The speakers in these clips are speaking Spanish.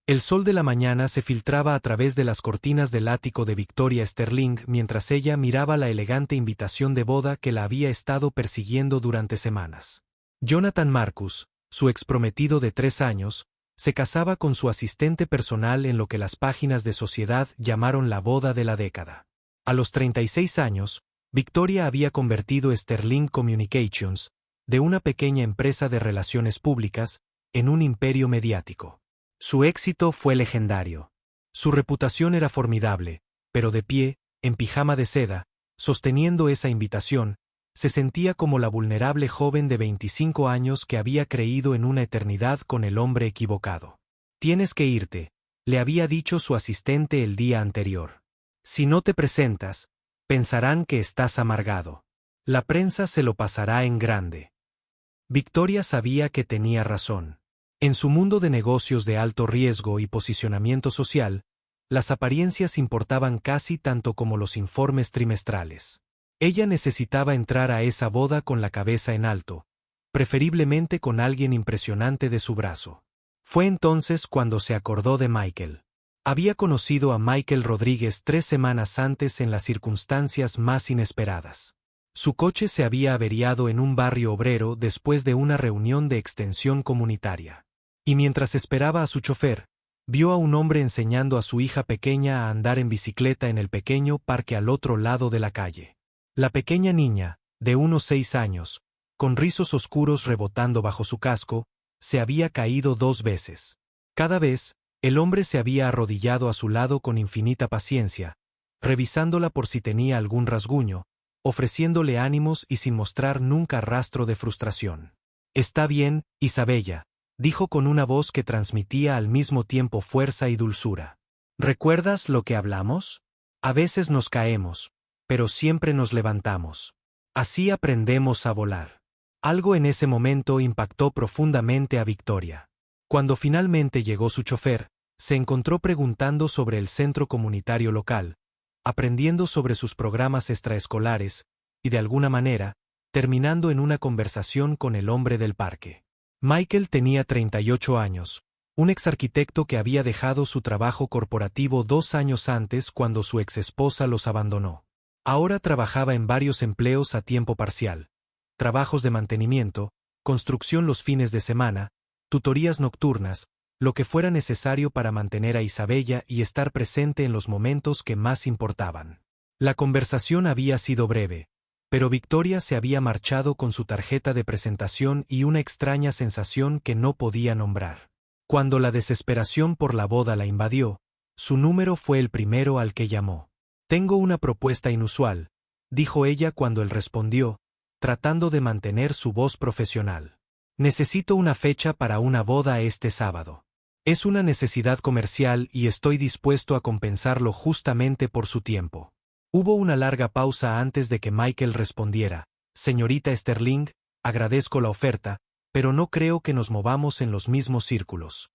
El sol de la mañana se filtraba a través de las cortinas del ático de Victoria Sterling mientras ella miraba la elegante invitación de boda que la había estado persiguiendo durante semanas. Jonathan Marcus, su exprometido de 3 años, se casaba con su asistente personal en lo que las páginas de sociedad llamaron la boda de la década. A los 36 años, Victoria había convertido Sterling Communications, de una pequeña empresa de relaciones públicas, en un imperio mediático. Su éxito fue legendario. Su reputación era formidable, pero de pie, en pijama de seda, sosteniendo esa invitación, se sentía como la vulnerable joven de 25 años que había creído en una eternidad con el hombre equivocado. «Tienes que irte», le había dicho su asistente el día anterior. «Si no te presentas, pensarán que estás amargado. La prensa se lo pasará en grande». Victoria sabía que tenía razón. En su mundo de negocios de alto riesgo y posicionamiento social, las apariencias importaban casi tanto como los informes trimestrales. Ella necesitaba entrar a esa boda con la cabeza en alto, preferiblemente con alguien impresionante de su brazo. Fue entonces cuando se acordó de Michael. Había conocido a Michael Rodríguez 3 semanas antes en las circunstancias más inesperadas. Su coche se había averiado en un barrio obrero después de una reunión de extensión comunitaria. Y mientras esperaba a su chofer, vio a un hombre enseñando a su hija pequeña a andar en bicicleta en el pequeño parque al otro lado de la calle. La pequeña niña, de unos 6 años, con rizos oscuros rebotando bajo su casco, se había caído 2 veces. Cada vez, el hombre se había arrodillado a su lado con infinita paciencia, revisándola por si tenía algún rasguño, ofreciéndole ánimos y sin mostrar nunca rastro de frustración. «Está bien, Isabella», dijo con una voz que transmitía al mismo tiempo fuerza y dulzura. «¿Recuerdas lo que hablamos? A veces nos caemos, pero siempre nos levantamos. Así aprendemos a volar». Algo en ese momento impactó profundamente a Victoria. Cuando finalmente llegó su chofer, se encontró preguntando sobre el centro comunitario local, aprendiendo sobre sus programas extraescolares, y de alguna manera, terminando en una conversación con el hombre del parque. Michael tenía 38 años, un exarquitecto que había dejado su trabajo corporativo 2 años antes cuando su exesposa los abandonó. Ahora trabajaba en varios empleos a tiempo parcial, trabajos de mantenimiento, construcción los fines de semana, tutorías nocturnas, lo que fuera necesario para mantener a Isabella y estar presente en los momentos que más importaban. La conversación había sido breve, pero Victoria se había marchado con su tarjeta de presentación y una extraña sensación que no podía nombrar. Cuando la desesperación por la boda la invadió, su número fue el primero al que llamó. «Tengo una propuesta inusual», dijo ella cuando él respondió, tratando de mantener su voz profesional. «Necesito una fecha para una boda este sábado. Es una necesidad comercial y estoy dispuesto a compensarlo justamente por su tiempo». Hubo una larga pausa antes de que Michael respondiera. «Señorita Sterling, agradezco la oferta, pero no creo que nos movamos en los mismos círculos».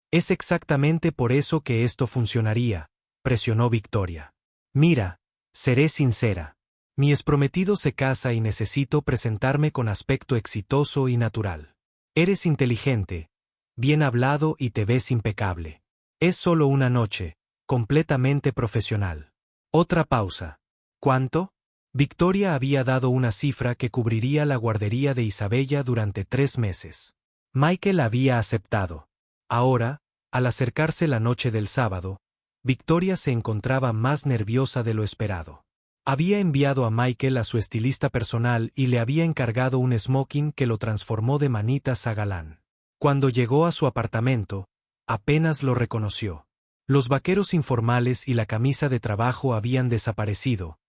«Es exactamente por eso que esto funcionaría», presionó Victoria. «Mira, seré sincera. Mi exprometido se casa y necesito presentarme con aspecto exitoso y natural. Eres inteligente, bien hablado y te ves impecable. Es solo una noche, completamente profesional». Otra pausa. «¿Cuánto?» Victoria había dado una cifra que cubriría la guardería de Isabella durante 3 meses. Michael había aceptado. Ahora, al acercarse la noche del sábado, Victoria se encontraba más nerviosa de lo esperado. Había enviado a Michael a su estilista personal y le había encargado un smoking que lo transformó de manitas a galán. Cuando llegó a su apartamento, apenas lo reconoció. Los vaqueros informales y la camisa de trabajo habían desaparecido,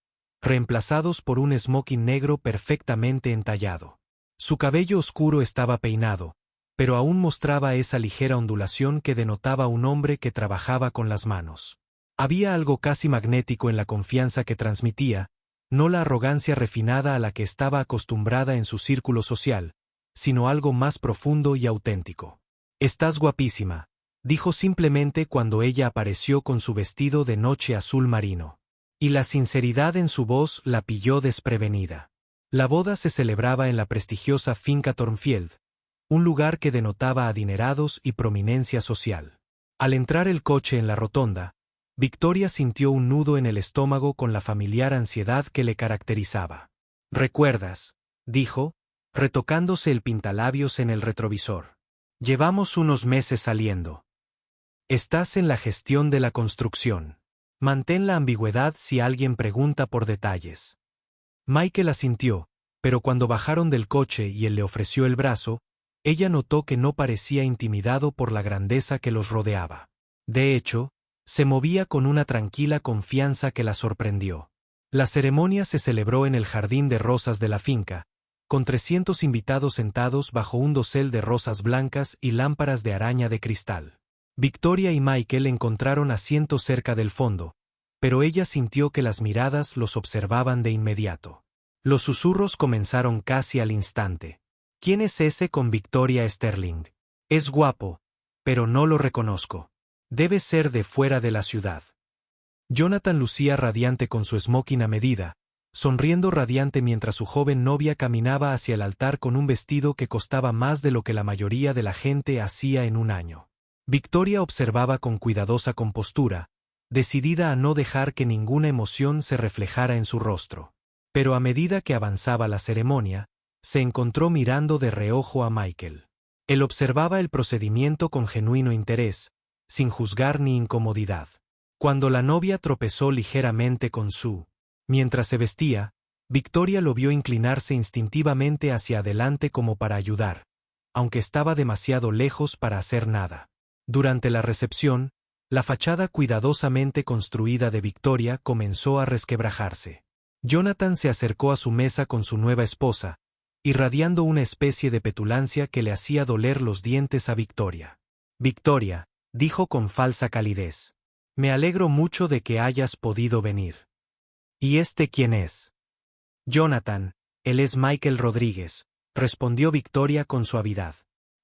reemplazados por un smoking negro perfectamente entallado. Su cabello oscuro estaba peinado, pero aún mostraba esa ligera ondulación que denotaba un hombre que trabajaba con las manos. Había algo casi magnético en la confianza que transmitía, no la arrogancia refinada a la que estaba acostumbrada en su círculo social, sino algo más profundo y auténtico. «Estás guapísima», dijo simplemente cuando ella apareció con su vestido de noche azul marino. Y la sinceridad en su voz la pilló desprevenida. La boda se celebraba en la prestigiosa finca Thornfield, un lugar que denotaba adinerados y prominencia social. Al entrar el coche en la rotonda, Victoria sintió un nudo en el estómago con la familiar ansiedad que le caracterizaba. «¿Recuerdas?», dijo, retocándose el pintalabios en el retrovisor. «Llevamos unos meses saliendo. Estás en la gestión de la construcción. Mantén la ambigüedad si alguien pregunta por detalles». Michael asintió, pero cuando bajaron del coche y él le ofreció el brazo, ella notó que no parecía intimidado por la grandeza que los rodeaba. De hecho, se movía con una tranquila confianza que la sorprendió. La ceremonia se celebró en el jardín de rosas de la finca, con 300 invitados sentados bajo un dosel de rosas blancas y lámparas de araña de cristal. Victoria y Michael encontraron asientos cerca del fondo, pero ella sintió que las miradas los observaban de inmediato. Los susurros comenzaron casi al instante. «¿Quién es ese con Victoria Sterling? Es guapo, pero no lo reconozco. Debe ser de fuera de la ciudad». Jonathan lucía radiante con su smoking a medida, sonriendo radiante mientras su joven novia caminaba hacia el altar con un vestido que costaba más de lo que la mayoría de la gente hacía en un año. Victoria observaba con cuidadosa compostura, decidida a no dejar que ninguna emoción se reflejara en su rostro. Pero a medida que avanzaba la ceremonia, se encontró mirando de reojo a Michael. Él observaba el procedimiento con genuino interés, sin juzgar ni incomodidad. Cuando la novia tropezó ligeramente con Sue, mientras se vestía, Victoria lo vio inclinarse instintivamente hacia adelante como para ayudar, aunque estaba demasiado lejos para hacer nada. Durante la recepción, la fachada cuidadosamente construida de Victoria comenzó a resquebrajarse. Jonathan se acercó a su mesa con su nueva esposa, irradiando una especie de petulancia que le hacía doler los dientes a Victoria. «Victoria», dijo con falsa calidez, «me alegro mucho de que hayas podido venir». «¿Y este quién es?» «Jonathan, él es Michael Rodríguez», respondió Victoria con suavidad.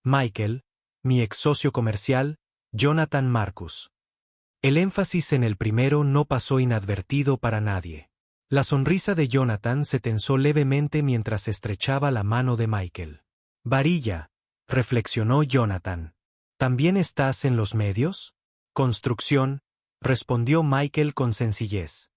«Michael, mi ex socio comercial, Jonathan Marcus». El énfasis en el primero no pasó inadvertido para nadie. La sonrisa de Jonathan se tensó levemente mientras estrechaba la mano de Michael. «Varilla», reflexionó Jonathan. «¿También estás en los medios?» «Construcción», respondió Michael con sencillez.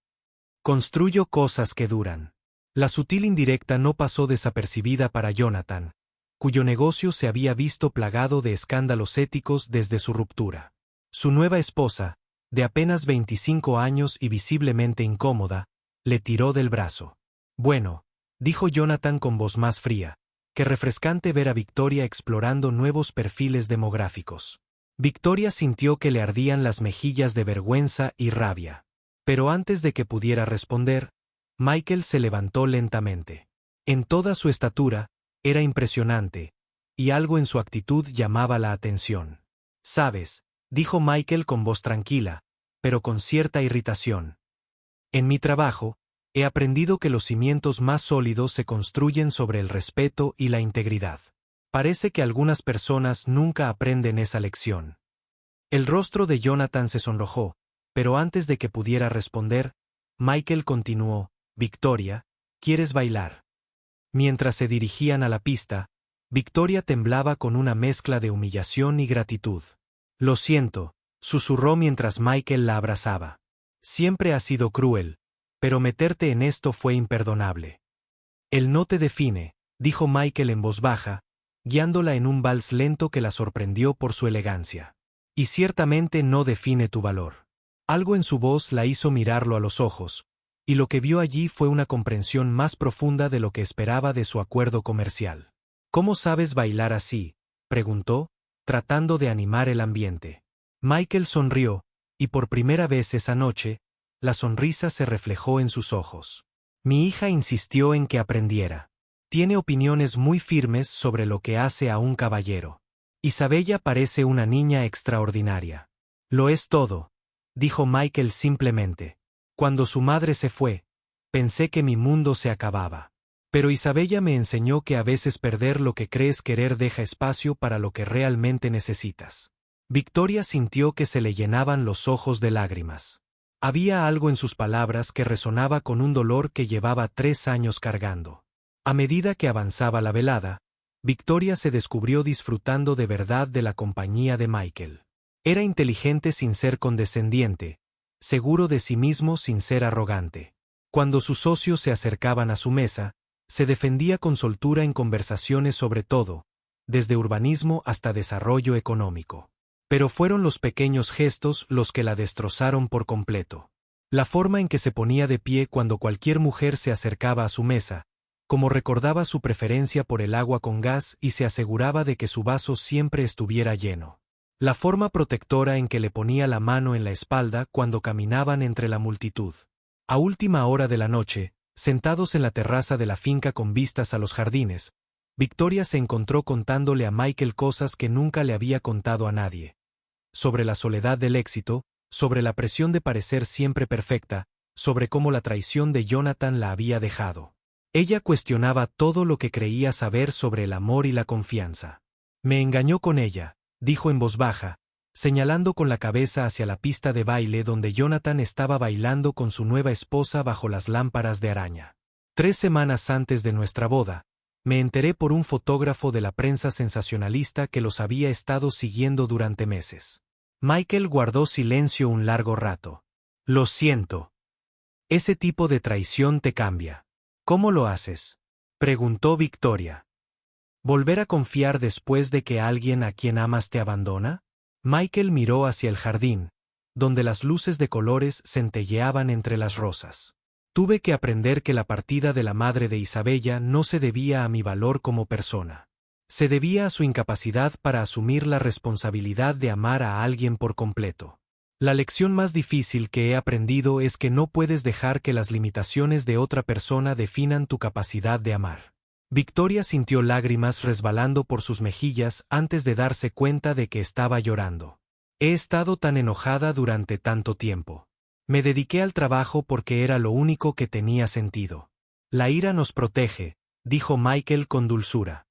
«Construyo cosas que duran». La sutil indirecta no pasó desapercibida para Jonathan, cuyo negocio se había visto plagado de escándalos éticos desde su ruptura. Su nueva esposa, de apenas 25 años y visiblemente incómoda, le tiró del brazo. «Bueno», dijo Jonathan con voz más fría, «qué refrescante ver a Victoria explorando nuevos perfiles demográficos». Victoria sintió que le ardían las mejillas de vergüenza y rabia. Pero antes de que pudiera responder, Michael se levantó lentamente. En toda su estatura, era impresionante, y algo en su actitud llamaba la atención. «¿Sabes?», dijo Michael con voz tranquila, pero con cierta irritación. «En mi trabajo, he aprendido que los cimientos más sólidos se construyen sobre el respeto y la integridad. Parece que algunas personas nunca aprenden esa lección». El rostro de Jonathan se sonrojó, pero antes de que pudiera responder, Michael continuó: «Victoria, ¿quieres bailar?». Mientras se dirigían a la pista, Victoria temblaba con una mezcla de humillación y gratitud. «Lo siento», susurró mientras Michael la abrazaba. «Siempre has sido cruel, pero meterte en esto fue imperdonable». «Él no te define», dijo Michael en voz baja, guiándola en un vals lento que la sorprendió por su elegancia. «Y ciertamente no define tu valor». Algo en su voz la hizo mirarlo a los ojos, y lo que vio allí fue una comprensión más profunda de lo que esperaba de su acuerdo comercial. «¿Cómo sabes bailar así?», preguntó, tratando de animar el ambiente. Michael sonrió, y por primera vez esa noche, la sonrisa se reflejó en sus ojos. «Mi hija insistió en que aprendiera. Tiene opiniones muy firmes sobre lo que hace a un caballero. Isabella parece una niña extraordinaria». «Lo es todo», dijo Michael simplemente. «Cuando su madre se fue, pensé que mi mundo se acababa. Pero Isabella me enseñó que a veces perder lo que crees querer deja espacio para lo que realmente necesitas». Victoria sintió que se le llenaban los ojos de lágrimas. Había algo en sus palabras que resonaba con un dolor que llevaba 3 años cargando. A medida que avanzaba la velada, Victoria se descubrió disfrutando de verdad de la compañía de Michael. Era inteligente sin ser condescendiente, seguro de sí mismo sin ser arrogante. Cuando sus socios se acercaban a su mesa, se defendía con soltura en conversaciones sobre todo, desde urbanismo hasta desarrollo económico. Pero fueron los pequeños gestos los que la destrozaron por completo. La forma en que se ponía de pie cuando cualquier mujer se acercaba a su mesa, como recordaba su preferencia por el agua con gas y se aseguraba de que su vaso siempre estuviera lleno. La forma protectora en que le ponía la mano en la espalda cuando caminaban entre la multitud. A última hora de la noche, sentados en la terraza de la finca con vistas a los jardines, Victoria se encontró contándole a Michael cosas que nunca le había contado a nadie. Sobre la soledad del éxito, sobre la presión de parecer siempre perfecta, sobre cómo la traición de Jonathan la había dejado. Ella cuestionaba todo lo que creía saber sobre el amor y la confianza. Me engañó con ella, dijo en voz baja, señalando con la cabeza hacia la pista de baile donde Jonathan estaba bailando con su nueva esposa bajo las lámparas de araña. 3 semanas antes de nuestra boda, me enteré por un fotógrafo de la prensa sensacionalista que los había estado siguiendo durante meses. Michael guardó silencio un largo rato. Lo siento. Ese tipo de traición te cambia. ¿Cómo lo haces?, preguntó Victoria. ¿Volver a confiar después de que alguien a quien amas te abandona? Michael miró hacia el jardín, donde las luces de colores centelleaban entre las rosas. Tuve que aprender que la partida de la madre de Isabella no se debía a mi valor como persona. Se debía a su incapacidad para asumir la responsabilidad de amar a alguien por completo. La lección más difícil que he aprendido es que no puedes dejar que las limitaciones de otra persona definan tu capacidad de amar. Victoria sintió lágrimas resbalando por sus mejillas antes de darse cuenta de que estaba llorando. He estado tan enojada durante tanto tiempo. Me dediqué al trabajo porque era lo único que tenía sentido. La ira nos protege, dijo Michael con dulzura.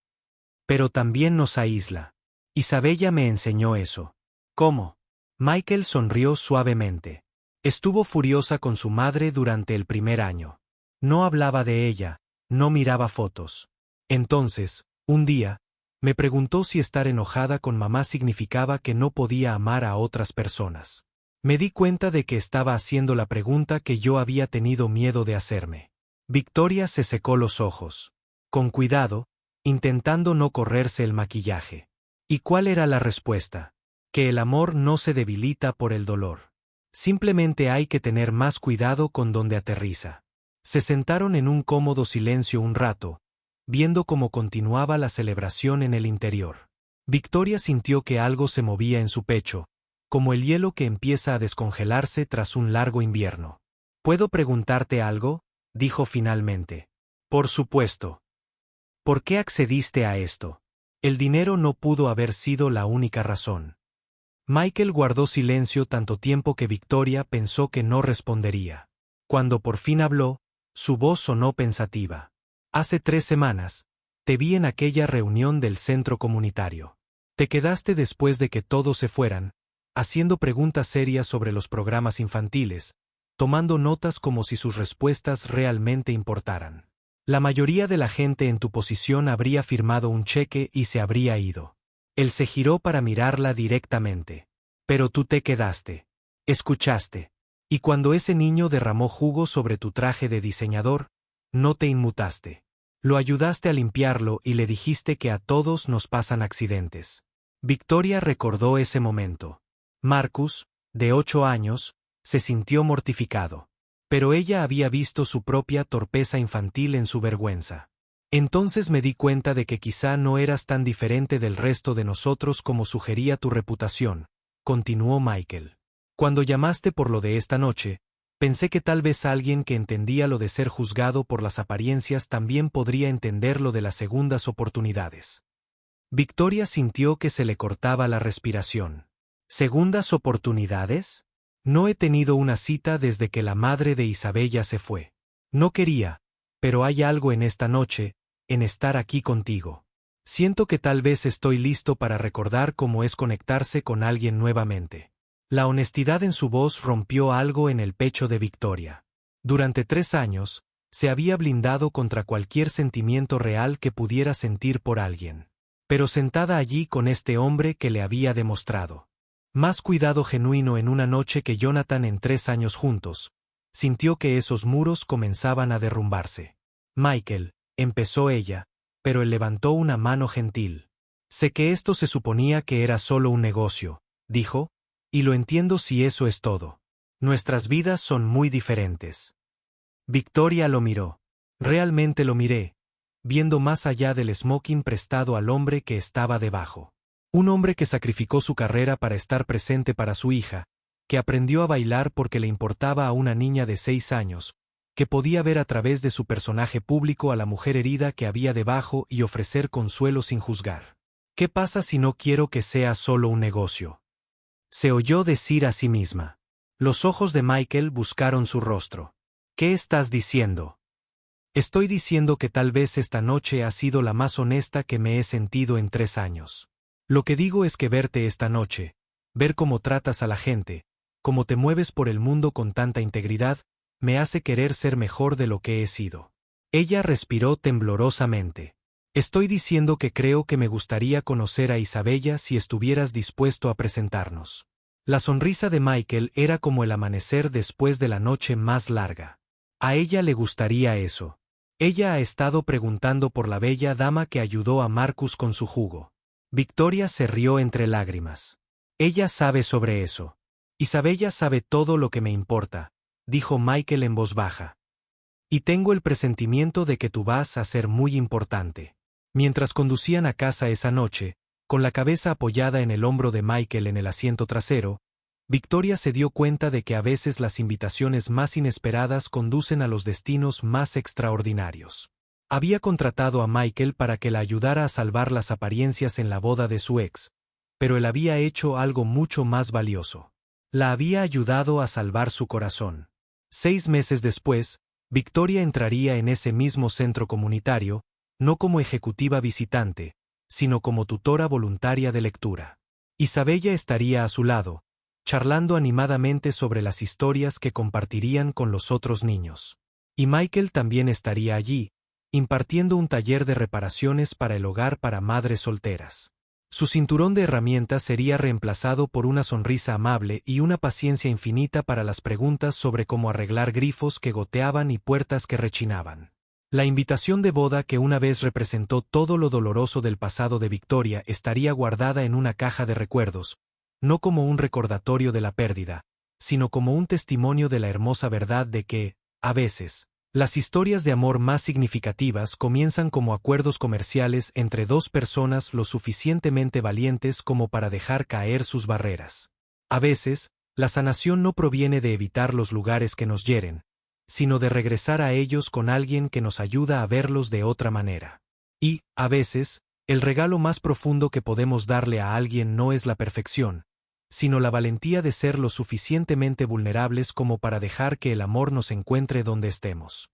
Pero también nos aísla. Isabella me enseñó eso. ¿Cómo? Michael sonrió suavemente. Estuvo furiosa con su madre durante el primer año. No hablaba de ella, no miraba fotos. Entonces, un día, me preguntó si estar enojada con mamá significaba que no podía amar a otras personas. Me di cuenta de que estaba haciendo la pregunta que yo había tenido miedo de hacerme. Victoria se secó los ojos. Con cuidado, intentando no correrse el maquillaje. ¿Y cuál era la respuesta? Que el amor no se debilita por el dolor. Simplemente hay que tener más cuidado con donde aterriza. Se sentaron en un cómodo silencio un rato, viendo cómo continuaba la celebración en el interior. Victoria sintió que algo se movía en su pecho, como el hielo que empieza a descongelarse tras un largo invierno. ¿Puedo preguntarte algo?, dijo finalmente. Por supuesto. ¿Por qué accediste a esto? El dinero no pudo haber sido la única razón. Michael guardó silencio tanto tiempo que Victoria pensó que no respondería. Cuando por fin habló, su voz sonó pensativa. Hace 3 semanas, te vi en aquella reunión del centro comunitario. Te quedaste después de que todos se fueran, haciendo preguntas serias sobre los programas infantiles, tomando notas como si sus respuestas realmente importaran. La mayoría de la gente en tu posición habría firmado un cheque y se habría ido. Él se giró para mirarla directamente. Pero tú te quedaste. Escuchaste. Y cuando ese niño derramó jugo sobre tu traje de diseñador, no te inmutaste. Lo ayudaste a limpiarlo y le dijiste que a todos nos pasan accidentes. Victoria recordó ese momento. Marcus, de 8 años, se sintió mortificado. Pero ella había visto su propia torpeza infantil en su vergüenza. Entonces me di cuenta de que quizá no eras tan diferente del resto de nosotros como sugería tu reputación, continuó Michael. Cuando llamaste por lo de esta noche, pensé que tal vez alguien que entendía lo de ser juzgado por las apariencias también podría entender lo de las segundas oportunidades. Victoria sintió que se le cortaba la respiración. ¿Segundas oportunidades? No he tenido una cita desde que la madre de Isabella se fue. No quería, pero hay algo en esta noche, en estar aquí contigo. Siento que tal vez estoy listo para recordar cómo es conectarse con alguien nuevamente. La honestidad en su voz rompió algo en el pecho de Victoria. Durante 3 años, se había blindado contra cualquier sentimiento real que pudiera sentir por alguien. Pero sentada allí con este hombre que le había demostrado. Más cuidado genuino en una noche que Jonathan en 3 años juntos. Sintió que esos muros comenzaban a derrumbarse. Michael, empezó ella, pero él levantó una mano gentil. Sé que esto se suponía que era solo un negocio, dijo, y lo entiendo si eso es todo. Nuestras vidas son muy diferentes. Victoria lo miró. Realmente lo miré, viendo más allá del smoking prestado al hombre que estaba debajo. Un hombre que sacrificó su carrera para estar presente para su hija, que aprendió a bailar porque le importaba a una niña de 6 años, que podía ver a través de su personaje público a la mujer herida que había debajo y ofrecer consuelo sin juzgar. ¿Qué pasa si no quiero que sea solo un negocio? Se oyó decir a sí misma. Los ojos de Michael buscaron su rostro. ¿Qué estás diciendo? Estoy diciendo que tal vez esta noche ha sido la más honesta que me he sentido en 3 años. Lo que digo es que verte esta noche, ver cómo tratas a la gente, cómo te mueves por el mundo con tanta integridad, me hace querer ser mejor de lo que he sido. Ella respiró temblorosamente. Estoy diciendo que creo que me gustaría conocer a Isabella si estuvieras dispuesto a presentarnos. La sonrisa de Michael era como el amanecer después de la noche más larga. A ella le gustaría eso. Ella ha estado preguntando por la bella dama que ayudó a Marcus con su jugo. Victoria se rió entre lágrimas. Ella sabe sobre eso. Isabella sabe todo lo que me importa, dijo Michael en voz baja. Y tengo el presentimiento de que tú vas a ser muy importante. Mientras conducían a casa esa noche, con la cabeza apoyada en el hombro de Michael en el asiento trasero, Victoria se dio cuenta de que a veces las invitaciones más inesperadas conducen a los destinos más extraordinarios. Había contratado a Michael para que la ayudara a salvar las apariencias en la boda de su ex, pero él había hecho algo mucho más valioso. La había ayudado a salvar su corazón. 6 meses después, Victoria entraría en ese mismo centro comunitario, no como ejecutiva visitante, sino como tutora voluntaria de lectura. Isabella estaría a su lado, charlando animadamente sobre las historias que compartirían con los otros niños. Y Michael también estaría allí, impartiendo un taller de reparaciones para el hogar para madres solteras. Su cinturón de herramientas sería reemplazado por una sonrisa amable y una paciencia infinita para las preguntas sobre cómo arreglar grifos que goteaban y puertas que rechinaban. La invitación de boda que una vez representó todo lo doloroso del pasado de Victoria estaría guardada en una caja de recuerdos, no como un recordatorio de la pérdida, sino como un testimonio de la hermosa verdad de que, a veces, las historias de amor más significativas comienzan como acuerdos comerciales entre 2 personas lo suficientemente valientes como para dejar caer sus barreras. A veces, la sanación no proviene de evitar los lugares que nos hieren, sino de regresar a ellos con alguien que nos ayuda a verlos de otra manera. Y, a veces, el regalo más profundo que podemos darle a alguien no es la perfección, sino la valentía de ser lo suficientemente vulnerables como para dejar que el amor nos encuentre donde estemos.